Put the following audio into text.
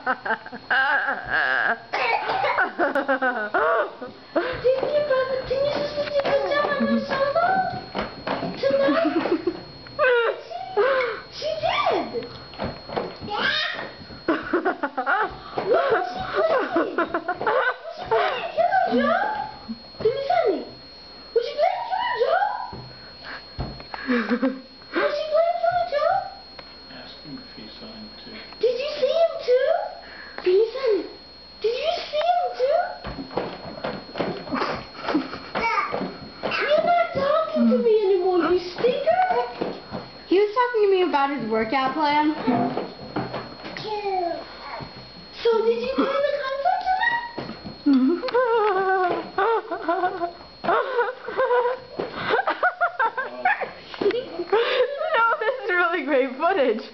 Didn't your sister do a good job on her solo tonight? She did. What was she playing? Was she playing Killer Joe? Didn't tell me. Was she playing Killer Joe? Was she playing Killer Joe? Ask him if he saw him too. Did you see him too? Didn't tell me. Did you see him too? You're not talking to me anymore, you stinker. He was talking to me about his workout plan. So did you play the concert tonight? No, this is really great footage.